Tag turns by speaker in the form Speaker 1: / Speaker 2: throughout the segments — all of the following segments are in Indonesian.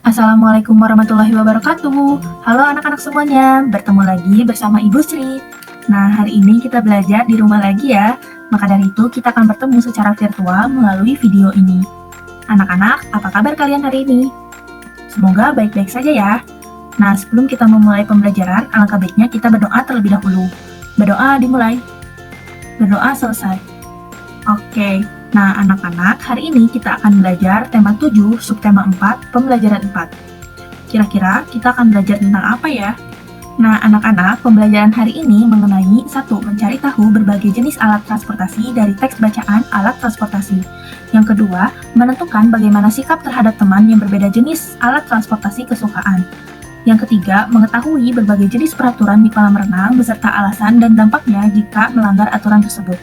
Speaker 1: Assalamualaikum warahmatullahi wabarakatuh. Halo anak-anak semuanya, bertemu lagi bersama Ibu Sri. Nah, hari ini kita belajar di rumah lagi ya. Maka dari itu kita akan bertemu secara virtual melalui video ini. Anak-anak, apa kabar kalian hari ini? Semoga baik-baik saja ya. Nah, sebelum kita memulai pembelajaran, alangkah baiknya kita berdoa terlebih dahulu. Berdoa dimulai. Berdoa selesai. Oke. Nah, anak-anak, hari ini kita akan belajar tema 7, subtema 4, pembelajaran 4. Kira-kira kita akan belajar tentang apa ya? Nah, anak-anak, pembelajaran hari ini mengenai 1. Mencari tahu berbagai jenis alat transportasi dari teks bacaan alat transportasi. Yang kedua, menentukan bagaimana sikap terhadap teman yang berbeda jenis alat transportasi kesukaan. Yang ketiga, mengetahui berbagai jenis peraturan di kolam renang beserta alasan dan dampaknya jika melanggar aturan tersebut.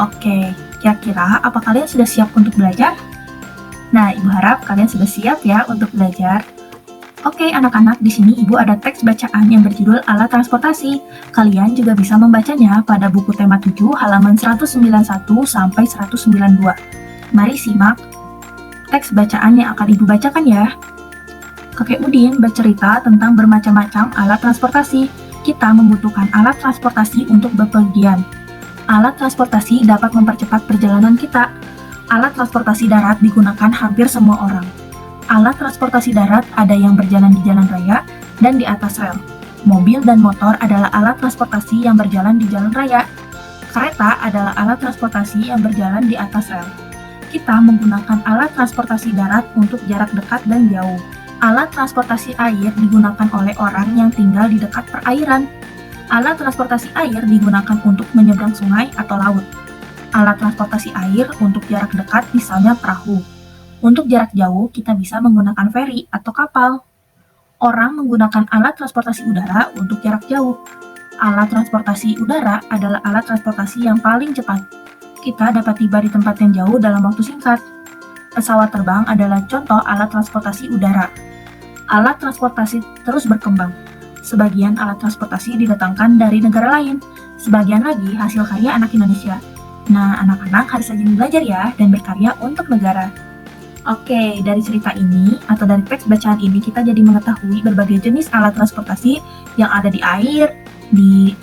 Speaker 1: Oke, kira-kira apa kalian sudah siap untuk belajar? Nah, Ibu harap kalian sudah siap ya untuk belajar. Oke, anak-anak, di sini Ibu ada teks bacaan yang berjudul alat transportasi. Kalian juga bisa membacanya pada buku tema 7 halaman 191 sampai 192. Mari simak teks bacaan yang akan Ibu bacakan ya. Kakek Udin bercerita tentang bermacam-macam alat transportasi. Kita membutuhkan alat transportasi untuk bepergian. Alat transportasi dapat mempercepat perjalanan kita. Alat transportasi darat digunakan hampir semua orang. Alat transportasi darat ada yang berjalan di jalan raya dan di atas rel. Mobil dan motor adalah alat transportasi yang berjalan di jalan raya. Kereta adalah alat transportasi yang berjalan di atas rel. Kita menggunakan alat transportasi darat untuk jarak dekat dan jauh. Alat transportasi air digunakan oleh orang yang tinggal di dekat perairan. Alat transportasi air digunakan untuk menyeberang sungai atau laut. Alat transportasi air untuk jarak dekat misalnya perahu. Untuk jarak jauh kita bisa menggunakan feri atau kapal. Orang menggunakan alat transportasi udara untuk jarak jauh. Alat transportasi udara adalah alat transportasi yang paling cepat. Kita dapat tiba di tempat yang jauh dalam waktu singkat. Pesawat terbang adalah contoh alat transportasi udara. Alat transportasi terus berkembang. Sebagian alat transportasi didatangkan dari negara lain, sebagian lagi hasil karya anak Indonesia. Nah, anak-anak harus rajin belajar ya dan berkarya untuk negara. Oke, dari cerita ini atau dari teks bacaan ini kita jadi mengetahui berbagai jenis alat transportasi yang ada di air, di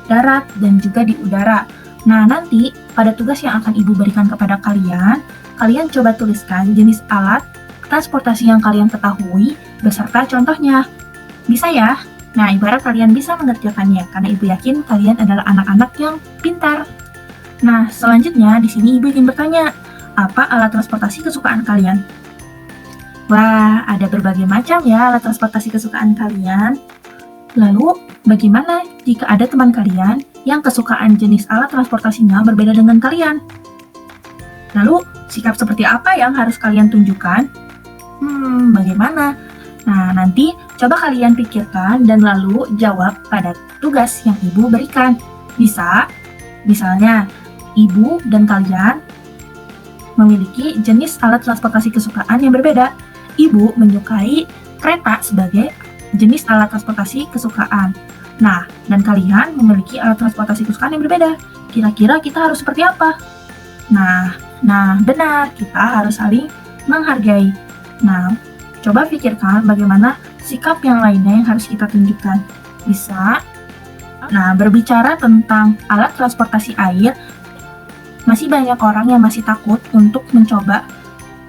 Speaker 1: darat, dan juga di udara. Nah, nanti pada tugas yang akan Ibu berikan kepada kalian, kalian coba tuliskan jenis alat transportasi yang kalian ketahui beserta contohnya. Bisa ya? Nah, Ibu harap kalian bisa mengerjakannya karena Ibu yakin kalian adalah anak-anak yang pintar. Nah, selanjutnya di sini Ibu ingin bertanya, apa alat transportasi kesukaan kalian? Wah, ada berbagai macam ya alat transportasi kesukaan kalian. Lalu, bagaimana jika ada teman kalian yang kesukaan jenis alat transportasinya berbeda dengan kalian? Lalu, sikap seperti apa yang harus kalian tunjukkan? Bagaimana? Nah, nanti coba kalian pikirkan dan lalu jawab pada tugas yang Ibu berikan. Bisa, misalnya, Ibu dan kalian memiliki jenis alat transportasi kesukaan yang berbeda. Ibu menyukai kereta sebagai jenis alat transportasi kesukaan. Nah, dan kalian memiliki alat transportasi kesukaan yang berbeda. Kira-kira kita harus seperti apa? Nah, benar, kita harus saling menghargai. Nah, coba pikirkan bagaimana sikap yang lainnya yang harus kita tunjukkan. Bisa. Nah, berbicara tentang alat transportasi air, masih banyak orang yang masih takut untuk mencoba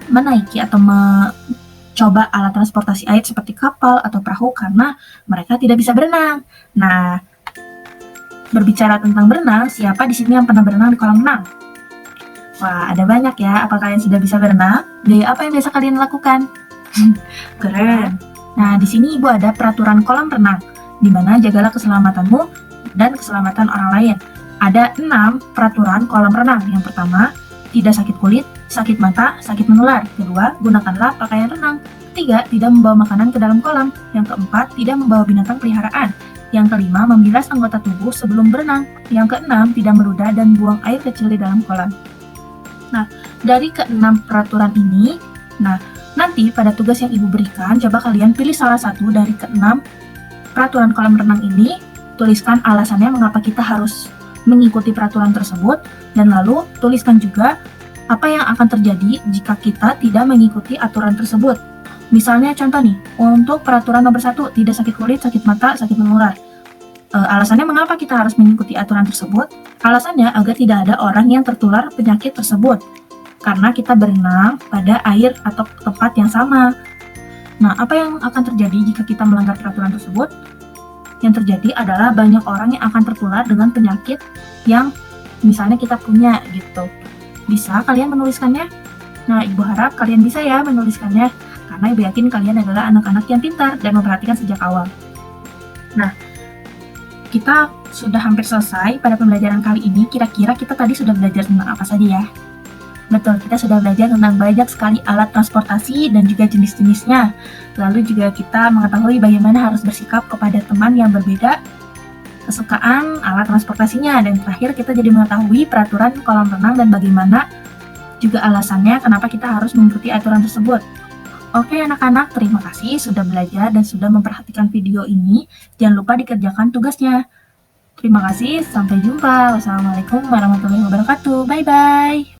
Speaker 1: menaiki atau mencoba alat transportasi air seperti kapal atau perahu karena mereka tidak bisa berenang. Nah, berbicara tentang berenang, siapa di sini yang pernah berenang di kolam renang? Wah, ada banyak ya. Apa kalian sudah bisa berenang? Gaya apa yang biasa kalian lakukan? Keren. Nah, di sini Ibu ada peraturan kolam renang, di mana jagalah keselamatanmu dan keselamatan orang lain. Ada 6 peraturan kolam renang. Yang pertama, tidak sakit kulit, sakit mata, sakit menular. Kedua, gunakanlah pakaian renang. Ketiga, tidak membawa makanan ke dalam kolam. Yang keempat, tidak membawa binatang peliharaan. Yang kelima, membilas anggota tubuh sebelum berenang. Yang keenam, tidak meludah dan buang air kecil di dalam kolam. Nah, dari ke-6 peraturan ini, nanti pada tugas yang Ibu berikan, coba kalian pilih salah satu dari ke-6 peraturan kolam renang ini, tuliskan alasannya mengapa kita harus mengikuti peraturan tersebut, dan lalu tuliskan juga apa yang akan terjadi jika kita tidak mengikuti aturan tersebut. Misalnya contoh nih, untuk peraturan nomor 1, tidak sakit kulit, sakit mata, sakit menular. Alasannya mengapa kita harus mengikuti aturan tersebut? Alasannya agar tidak ada orang yang tertular penyakit tersebut. Karena kita berenang pada air atau tempat yang sama. Nah, apa yang akan terjadi jika kita melanggar peraturan tersebut? Yang terjadi adalah banyak orang yang akan tertular dengan penyakit yang misalnya kita punya gitu. Bisa kalian menuliskannya? Nah, Ibu harap kalian bisa ya menuliskannya, karena Ibu yakin kalian adalah anak-anak yang pintar dan memperhatikan sejak awal. Nah, kita sudah hampir selesai pada pembelajaran kali ini. Kira-kira kita tadi sudah belajar tentang apa saja ya? Betul, kita sudah belajar tentang banyak sekali alat transportasi dan juga jenis-jenisnya. Lalu juga kita mengetahui bagaimana harus bersikap kepada teman yang berbeda kesukaan alat transportasinya. Dan terakhir kita jadi mengetahui peraturan kolam renang dan bagaimana juga alasannya kenapa kita harus mengikuti aturan tersebut. Oke anak-anak, terima kasih sudah belajar dan sudah memperhatikan video ini. Jangan lupa dikerjakan tugasnya. Terima kasih, sampai jumpa. Wassalamualaikum warahmatullahi wabarakatuh. Bye-bye.